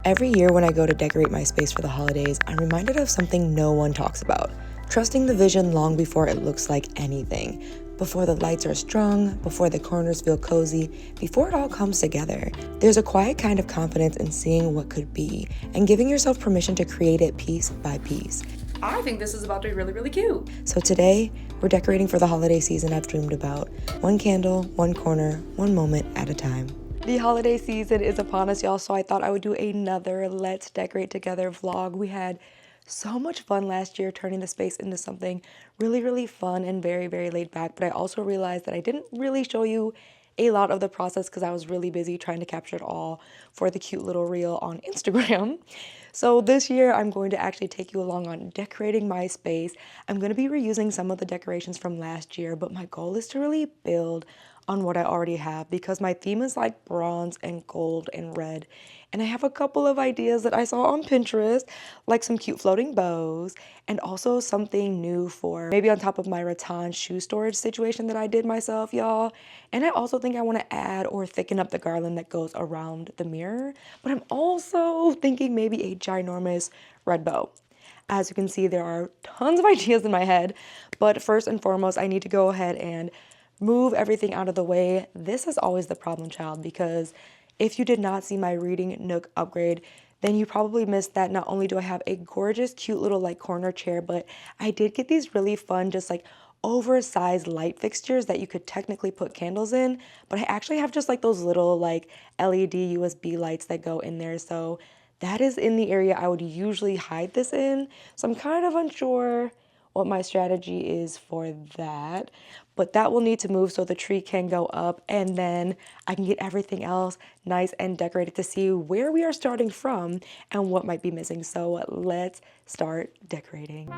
Every year when I go to decorate my space for the holidays, I'm reminded of something no one talks about. Trusting the vision long before it looks like anything. Before the lights are strung, before the corners feel cozy, before it all comes together. There's a quiet kind of confidence in seeing what could be and giving yourself permission to create it piece by piece. I think this is about to be really, really cute. So today, we're decorating for the holiday season I've dreamed about. One candle, one corner, one moment at a time. The holiday season is upon us, y'all, so I thought I would do another Let's Decorate Together vlog. We had so much fun last year turning the space into something really, really fun and very, very laid back, but I also realized that I didn't really show you a lot of the process because I was really busy trying to capture it all for the cute little reel on Instagram. So this year I'm going to actually take you along on decorating my space. I'm going to be reusing some of the decorations from last year, but my goal is to really build on what I already have because my theme is like bronze and gold and red. And I have a couple of ideas that I saw on Pinterest, like some cute floating bows and also something new for maybe on top of my rattan shoe storage situation that I did myself, y'all. And I also think I want to add or thicken up the garland that goes around the mirror. But I'm also thinking maybe a ginormous red bow. As you can see, there are tons of ideas in my head, but first and foremost, I need to go ahead and move everything out of the way. This is always the problem child because if you did not see my reading nook upgrade, then you probably missed that not only do I have a gorgeous, cute little like corner chair, but I did get these really fun, just like oversized light fixtures that you could technically put candles in, but I actually have just like those little like LED USB lights that go in there. So that is in the area I would usually hide this in. So I'm kind of unsure what my strategy is for that, but that will need to move so the tree can go up and then I can get everything else nice and decorated to see where we are starting from and what might be missing. So let's start decorating.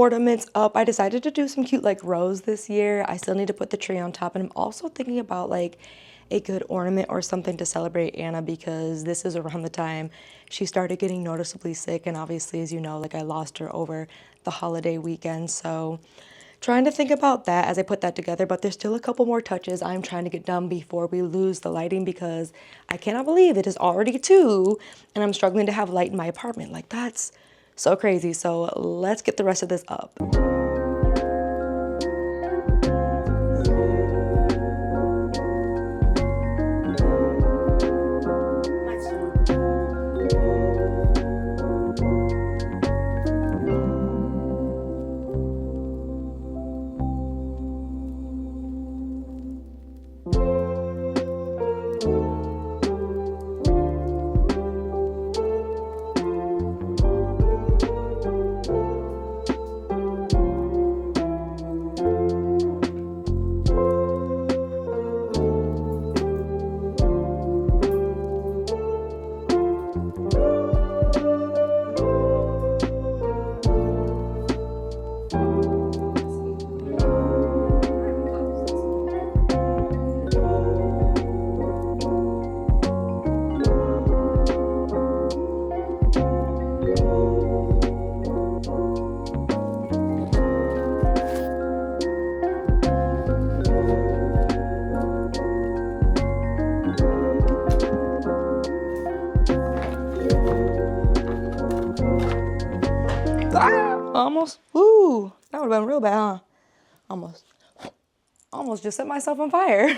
ornaments up. I decided to do some cute like rose this year. I still need to put the tree on top, and I'm also thinking about like a good ornament or something to celebrate Anna, because this is around the time she started getting noticeably sick, and obviously, as you know, like I lost her over the holiday weekend. So trying to think about that as I put that together, but there's still a couple more touches I'm trying to get done before we lose the lighting, because I cannot believe it is already 2 and I'm struggling to have light in my apartment. Like, that's so crazy. So let's get the rest of this up. Almost. Woo! That would have been real bad, huh? Almost just set myself on fire.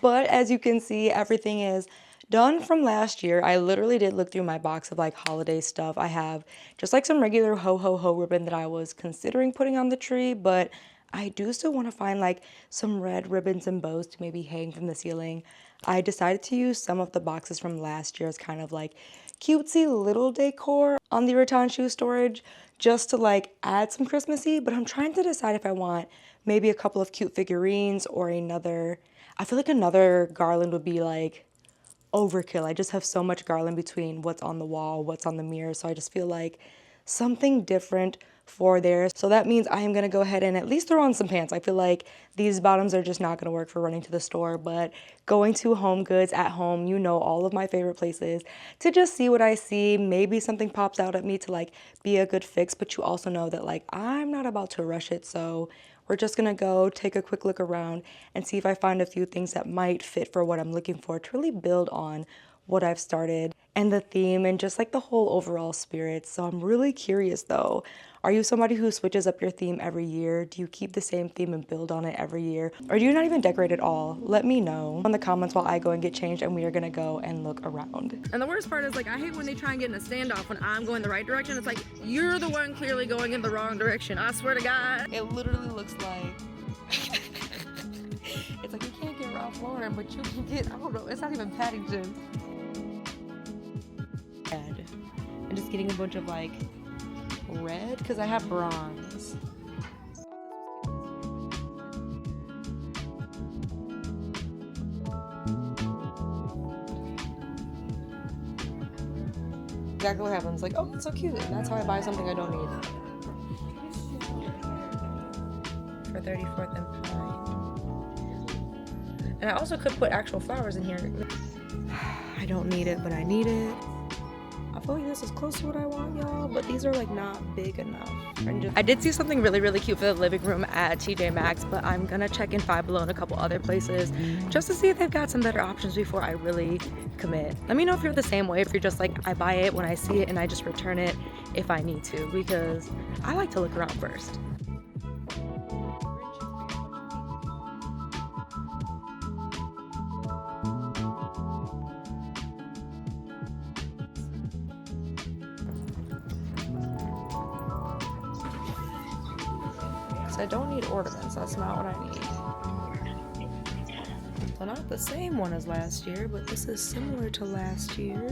But as you can see, everything is done from last year. I literally did look through my box of like holiday stuff. I have just like some regular ho ho ho ribbon that I was considering putting on the tree, but I do still want to find like some red ribbons and bows to maybe hang from the ceiling. I decided to use some of the boxes from last year as kind of like cutesy little decor on the rattan shoe storage, just to like add some Christmassy, but I'm trying to decide if I want maybe a couple of cute figurines or another. I feel like another garland would be like overkill. I just have so much garland between what's on the wall, what's on the mirror. So I just feel like something different for there. So that means I am gonna go ahead and at least throw on some pants. I feel like these bottoms are just not gonna work for running to the store, but going to Home Goods at home, you know, all of my favorite places, to just see what I see. Maybe something pops out at me to like be a good fix, but you also know that like I'm not about to rush it. So we're just gonna go take a quick look around and see if I find a few things that might fit for what I'm looking for to really build on what I've started and the theme and just like the whole overall spirit. So I'm really curious though. Are you somebody who switches up your theme every year? Do you keep the same theme and build on it every year? Or do you not even decorate at all? Let me know in the comments while I go and get changed, and we are gonna go and look around. And the worst part is, like, I hate when they try and get in a standoff when I'm going the right direction. It's like, you're the one clearly going in the wrong direction. I swear to God. It literally looks like it's like you can't get Ralph Lauren, but you can get, I don't know, it's not even Paddington. Red. I'm just getting a bunch of like red because I have bronze. Exactly what happens. Like, oh, it's so cute. And that's how I buy something I don't need. For 34th and Pine. And I also could put actual flowers in here. I don't need it, but I need it. I feel like this is close to what I want, y'all, but these are like not big enough. I did see something really, really cute for the living room at TJ Maxx, but I'm gonna check in Five Below and a couple other places just to see if they've got some better options before I really commit. Let me know if you're the same way, if you're just like, I buy it when I see it and I just return it if I need to, because I like to look around first. I don't need ornaments, that's not what I need. So not the same one as last year, but this is similar to last year's.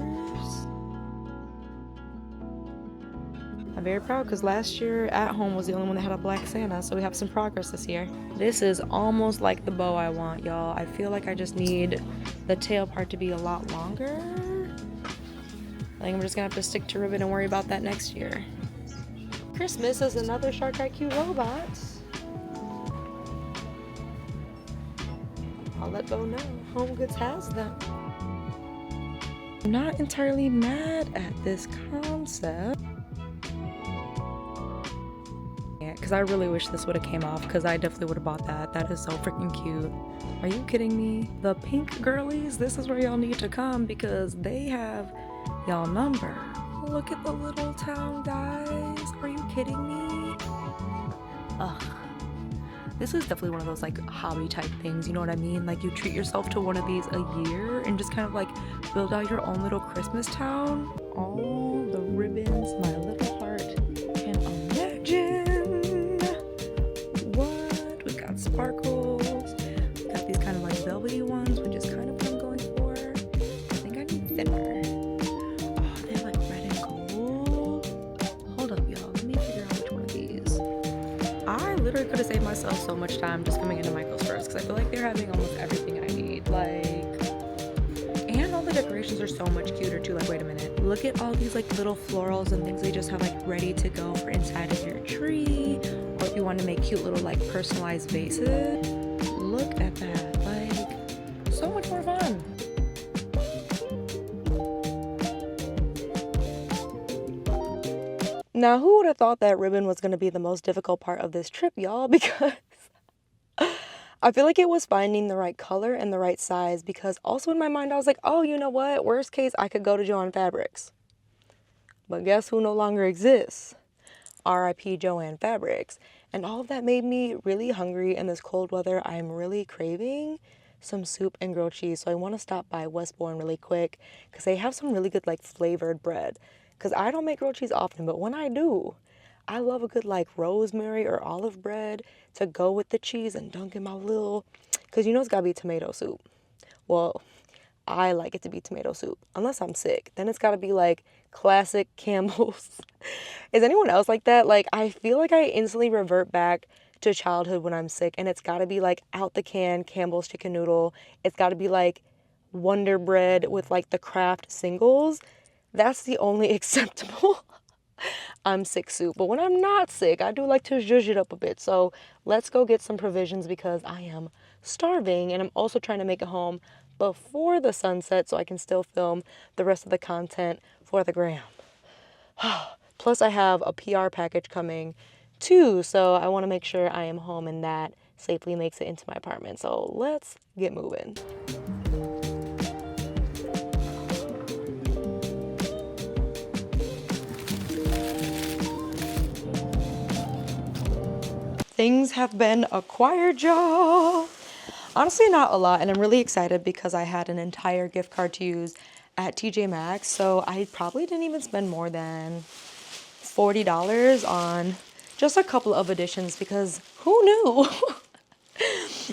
I'm very proud because last year at home was the only one that had a black Santa, so we have some progress this year. This is almost like the bow I want, y'all. I feel like I just need the tail part to be a lot longer. I think I'm just gonna have to stick to ribbon and worry about that next year. Christmas is another Shark IQ robot. I'll let Bo know. Home Goods has them. I'm not entirely mad at this concept. Because I really wish this would have came off, because I definitely would have bought that. That is so freaking cute. Are you kidding me? The pink girlies, this is where y'all need to come because they have y'all number. Look at the little town, guys. Are you kidding me? Ugh. This is definitely one of those like hobby type things, you know what I mean? Like you treat yourself to one of these a year and just kind of like build out your own little Christmas town. All the ribbons my little heart can imagine. What? We got sparkles. We got these kind of like velvety ones, which is kind of what I'm going for. I think I need thinner. Oh, they have like red and gold. Hold up, y'all. Let me figure out which one of these. I literally could have saved myself so much time just coming into Michael's first, because I feel like they're having almost everything I need. Like, and all the decorations are so much cuter too. Like, wait a minute. Look at all these like little florals and things they just have like ready to go for inside of your tree. Or if you want to make cute little like personalized vases. Look at that. Like, so much more fun. Now, who would have thought that ribbon was going to be the most difficult part of this trip, y'all? Because I feel like it was finding the right color and the right size, because also in my mind, I was like, oh, you know what? Worst case, I could go to Joann Fabrics. But guess who no longer exists? R.I.P. Joann Fabrics. And all of that made me really hungry in this cold weather. I'm really craving some soup and grilled cheese. So I want to stop by Westbourne really quick because they have some really good like flavored bread. Because I don't make grilled cheese often, but when I do, I love a good like rosemary or olive bread to go with the cheese and dunk in my little, because you know it's gotta be tomato soup. Well, I like it to be tomato soup, unless I'm sick. Then it's gotta be like classic Campbell's. Is anyone else like that? Like, I feel like I instantly revert back to childhood when I'm sick, and it's gotta be like out the can Campbell's chicken noodle. It's gotta be like Wonder Bread with like the Kraft singles. That's the only acceptable I'm sick soup. But when I'm not sick, I do like to zhuzh it up a bit. So let's go get some provisions because I am starving, and I'm also trying to make it home before the sunset so I can still film the rest of the content for the gram. Plus I have a PR package coming too, so I want to make sure I am home and that safely makes it into my apartment. So let's get moving. Things have been acquired, y'all. Honestly, not a lot, and I'm really excited because I had an entire gift card to use at TJ Maxx, so I probably didn't even spend more than $40 on just a couple of additions because who knew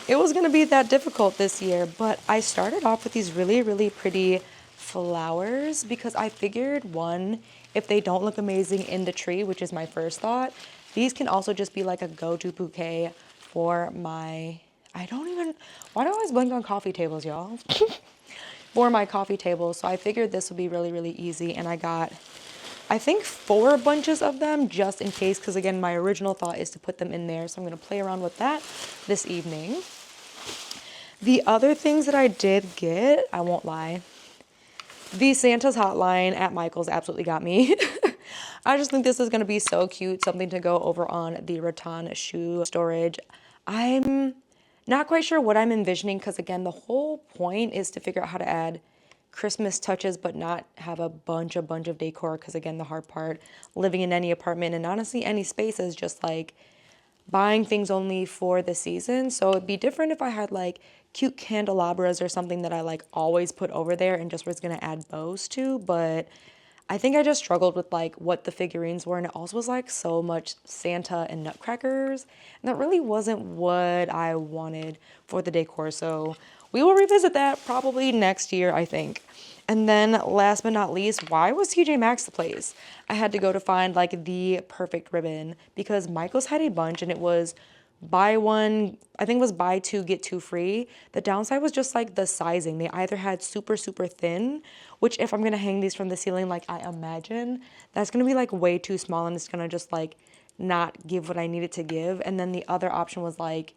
it was going to be that difficult this year. But I started off with these really, really pretty flowers because I figured, one, if they don't look amazing in the tree, which is my first thought, these can also just be like a go-to bouquet for my, why do I always blank on coffee tables, y'all? For my coffee table. So I figured this would be really, really easy. And I got, I think 4 bunches of them just in case. Because again, my original thought is to put them in there. So I'm going to play around with that this evening. The other things that I did get, I won't lie, the Santa's hotline at Michael's absolutely got me. I just think this is going to be so cute. Something to go over on the rattan shoe storage. I'm not quite sure what I'm envisioning because, again, the whole point is to figure out how to add Christmas touches but not have a bunch of decor because, again, the hard part, living in any apartment and honestly any space is just like buying things only for the season. So it'd be different if I had like cute candelabras or something that I like always put over there and just was going to add bows to, but I think I just struggled with like what the figurines were, and it also was like so much Santa and nutcrackers, and that really wasn't what I wanted for the decor. So we will revisit that probably next year, I think. And then last but not least, why was TJ Maxx the place? I had to go to find like the perfect ribbon because Michael's had a bunch and it was buy one, I think it was buy two, get two free. The downside was just like the sizing. They either had super, super thin, which if I'm gonna hang these from the ceiling, like I imagine, that's gonna be like way too small and it's gonna just like not give what I need it to give. And then the other option was like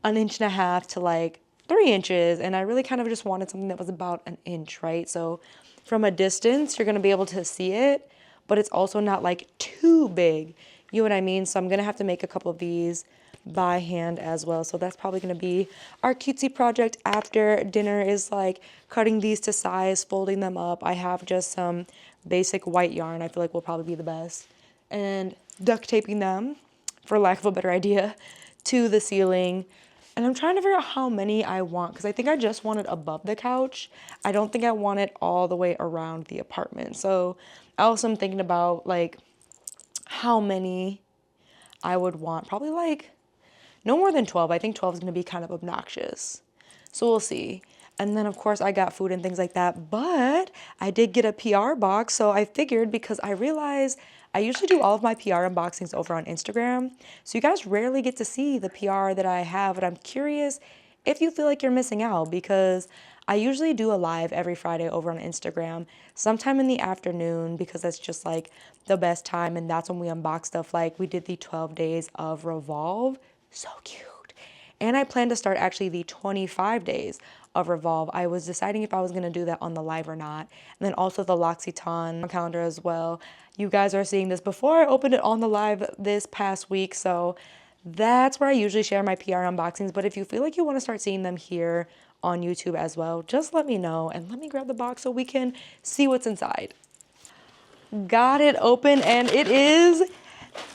1.5 to like 3 inches. And I really kind of just wanted something that was about 1 inch, right? So from a distance, you're gonna be able to see it, but it's also not like too big. You know what I mean? So I'm gonna have to make a couple of these by hand as well. So that's probably gonna be our cutesy project after dinner, is like cutting these to size, folding them up. I have just some basic white yarn I feel like will probably be the best, and duct taping them, for lack of a better idea, to the ceiling. And I'm trying to figure out how many I want, because I think I just want it above the couch. I don't think I want it all the way around the apartment. So I also am thinking about like how many I would want. Probably like no more than 12. I think 12 is going to be kind of obnoxious. So we'll see. And then, of course, I got food and things like that. But I did get a PR box. So I figured, because I realized I usually do all of my PR unboxings over on Instagram. So you guys rarely get to see the PR that I have. And I'm curious if you feel like you're missing out, because I usually do a live every Friday over on Instagram, sometime in the afternoon, because that's just like the best time. And that's when we unbox stuff. Like we did the 12 days of Revolve. So cute. And I plan to start actually the 25 days of Revolve. I was deciding if I was going to do that on the live or not. And then also the L'Occitane calendar as well. You guys are seeing this before I opened it on the live this past week. So that's where I usually share my PR unboxings. But if you feel like you want to start seeing them here on YouTube as well, just let me know and let me grab the box so we can see what's inside. Got it open, and it is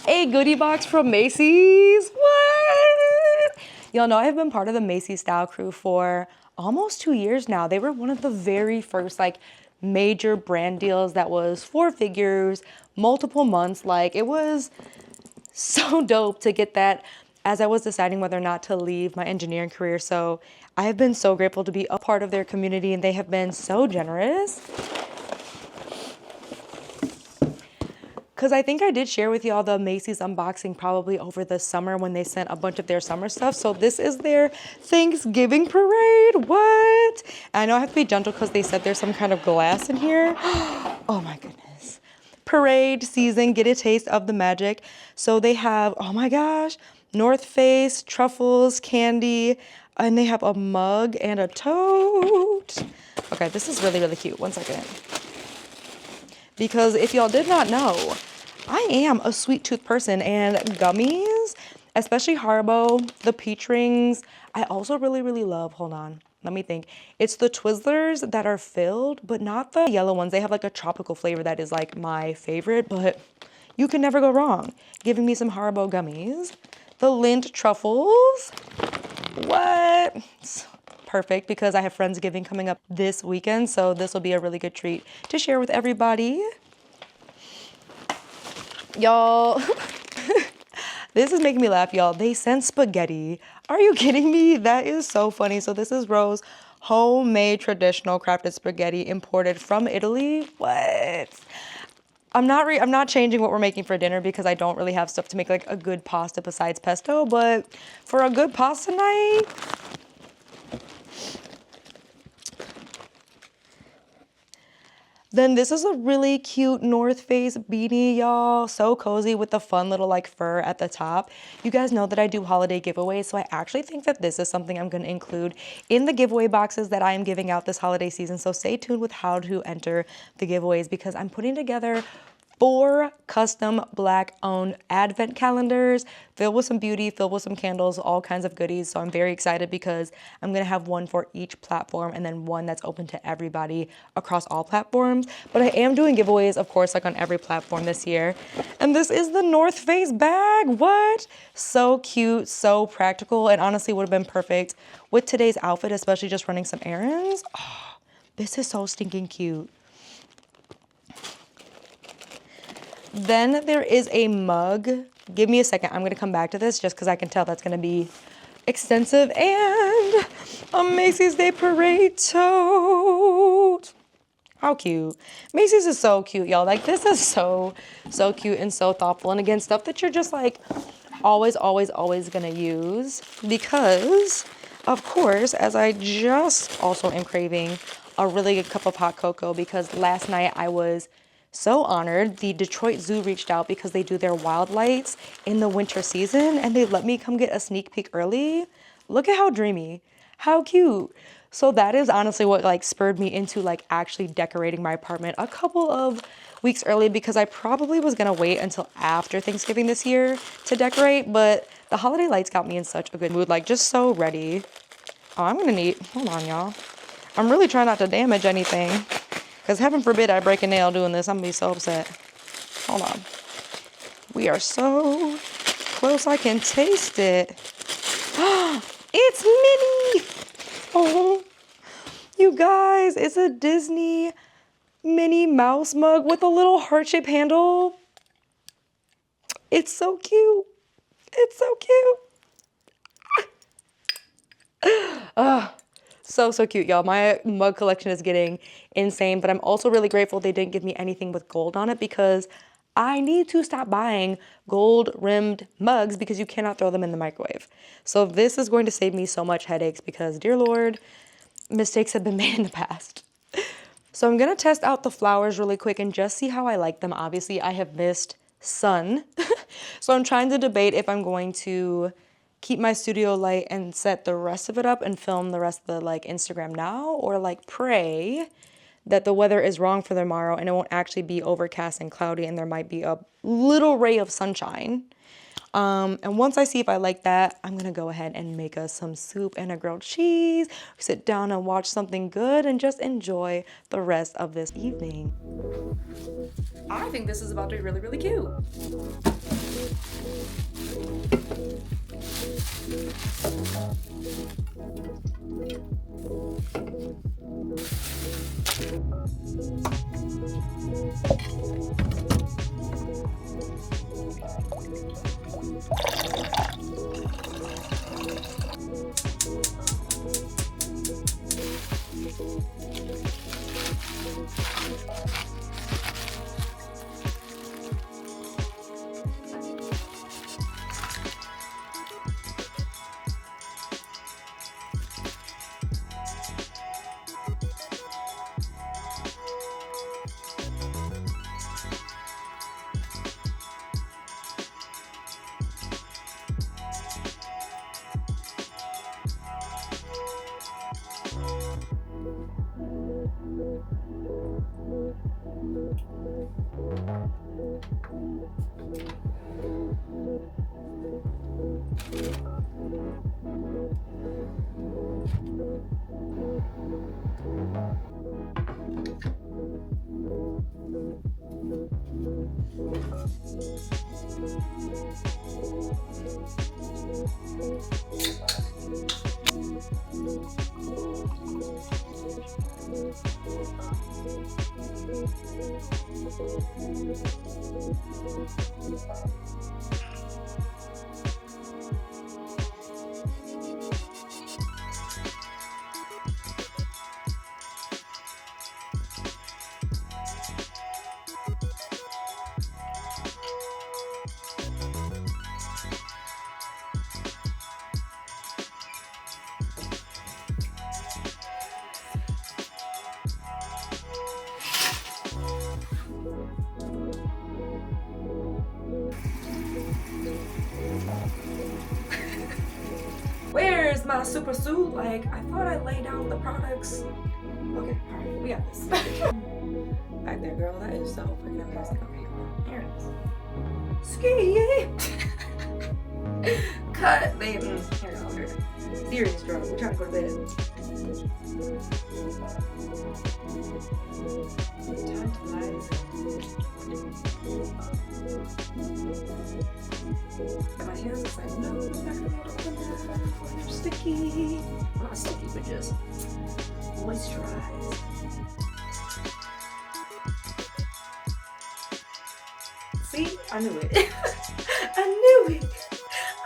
a goodie box from Macy's. What? Y'all know I've been part of the Macy's style crew for almost 2 years now. They were one of the very first like major brand deals that was 4 figures, multiple months. Like it was so dope to get that as I was deciding whether or not to leave my engineering career. So I have been so grateful to be a part of their community, and they have been so generous. Because I think I did share with y'all the Macy's unboxing probably over the summer when they sent a bunch of their summer stuff. So this is their Thanksgiving parade. What? And I know I have to be gentle because they said there's some kind of glass in here. Oh my goodness. Parade season, get a taste of the magic. So they have, oh my gosh, North Face, truffles, candy, and they have a mug and a tote. Okay, this is really, really cute. One second. Because if y'all did not know, I am a sweet tooth person, and gummies, especially Haribo, the peach rings, I also really, really love, hold on, let me think. It's the Twizzlers that are filled, but not the yellow ones. They have like a tropical flavor that is like my favorite, but you can never go wrong giving me some Haribo gummies. The Lindt truffles, what? Perfect, because I have Friendsgiving coming up this weekend, so this will be a really good treat to share with everybody. Y'all, this is making me laugh, y'all. They sent spaghetti. Are you kidding me? That is so funny. So this is Rose homemade traditional crafted spaghetti imported from Italy. What? I'm not changing what we're making for dinner because I don't really have stuff to make like a good pasta besides pesto, but for a good pasta night, then this is a really cute North Face beanie, y'all. So cozy with the fun little like fur at the top. You guys know that I do holiday giveaways, so I actually think that this is something I'm going to include in the giveaway boxes that I am giving out this holiday season. So stay tuned with how to enter the giveaways, because I'm putting together 4 custom Black-owned advent calendars filled with some beauty, filled with some candles, all kinds of goodies. So I'm very excited because I'm going to have one for each platform and then one that's open to everybody across all platforms. But I am doing giveaways, of course, like on every platform this year. And this is the North Face bag. What? So cute, so practical, and honestly would have been perfect with today's outfit, especially just running some errands. Oh, this is so stinking cute. Then there is a mug. Give me a second. I'm going to come back to this just because I can tell that's going to be extensive. And a Macy's Day Parade tote. How cute. Macy's is so cute, y'all. Like, this is so cute and so thoughtful. And again, stuff that you're just like, always, always, always gonna use because, of course, as I just also am craving a really good cup of hot cocoa because last night I was so honored. The Detroit Zoo reached out because they do their wild lights in the winter season and they let me come get a sneak peek early. Look at how dreamy, how cute. So that is honestly what like spurred me into like actually decorating my apartment a couple of weeks early because I probably was gonna wait until after Thanksgiving this year to decorate, but the holiday lights got me in such a good mood, like just so ready. Oh, I'm gonna need, hold on y'all. I'm really trying not to damage anything because heaven forbid I break a nail doing this. I'm gonna be so upset. Hold on. We are so close I can taste it. It's Minnie! Oh, you guys, it's a Disney Minnie Mouse mug with a little heart-shaped handle. It's so cute. It's so cute. So cute, y'all. My mug collection is getting insane, but I'm also really grateful they didn't give me anything with gold on it because I need to stop buying gold-rimmed mugs because you cannot throw them in the microwave. So this is going to save me so much headaches because, dear Lord, mistakes have been made in the past. So I'm gonna test out the flowers really quick and just see how I like them. Obviously, I have missed sun. So I'm trying to debate if I'm going to keep my studio light and set the rest of it up and film the rest of the like Instagram now, or like pray that the weather is wrong for tomorrow and it won't actually be overcast and cloudy and there might be a little ray of sunshine. And once I see if I like that, I'm gonna go ahead and make us some soup and a grilled cheese, sit down and watch something good and just enjoy the rest of this evening. I think this is about to be really, really cute. Where's my super suit? Like, I thought I laid out the products. Okay, alright, we got this. Back there, girl. That is so freaking amazing. Okay, there it is. Ski! Cut, baby. Here, over. Serious, girl. We're trying to go to bed. My hands is like, no, I'm not gonna be able to open that. They're sticky. Well, not sticky, but just moisturized. See? I knew it. I knew it.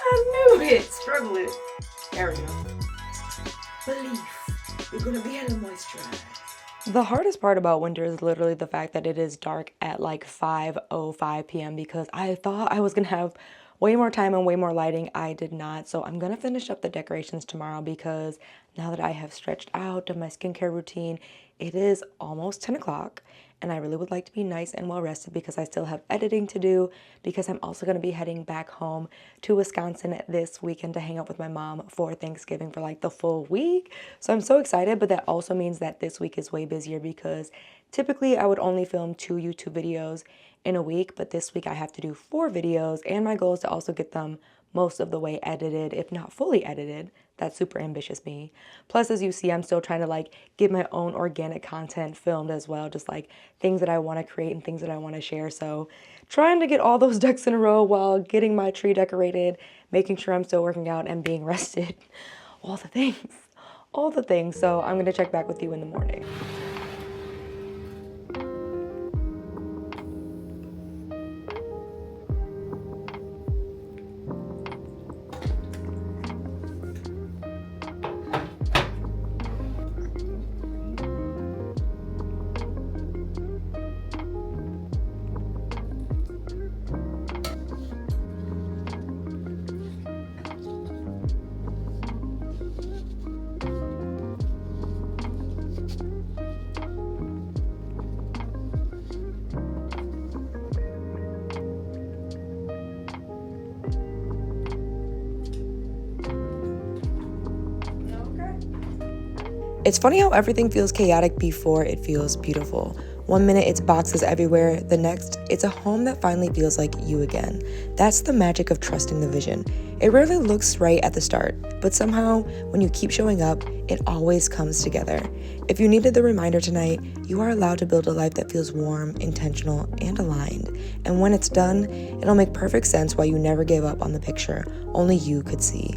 I knew it. Struggling. There we go. Belief. You're gonna be hella moisturized. The hardest part about winter is literally the fact that it is dark at like 5:05 p.m. because I thought I was gonna have way more time and way more lighting. I did not. So I'm gonna finish up the decorations tomorrow because now that I have stretched out of my skincare routine, it is almost 10 o'clock and I really would like to be nice and well rested because I still have editing to do, because I'm also going to be heading back home to Wisconsin this weekend to hang out with my mom for Thanksgiving for like the full week. So I'm so excited, but that also means that this week is way busier because typically I would only film 2 YouTube videos in a week, but this week I have to do 4 videos, and my goal is to also get them most of the way edited, if not fully edited. That's super ambitious me. Plus, as you see, I'm still trying to like get my own organic content filmed as well, just like things that I want to create and things that I want to share. So trying to get all those ducks in a row while getting my tree decorated, making sure I'm still working out and being rested. All the things, all the things. So I'm going to check back with you in the morning. It's funny how everything feels chaotic before it feels beautiful. One minute it's boxes everywhere, the next it's a home that finally feels like you again. That's the magic of trusting the vision. It rarely looks right at the start, but somehow when you keep showing up, it always comes together. If you needed the reminder tonight, you are allowed to build a life that feels warm, intentional, and aligned. And when it's done, it'll make perfect sense why you never gave up on the picture only you could see.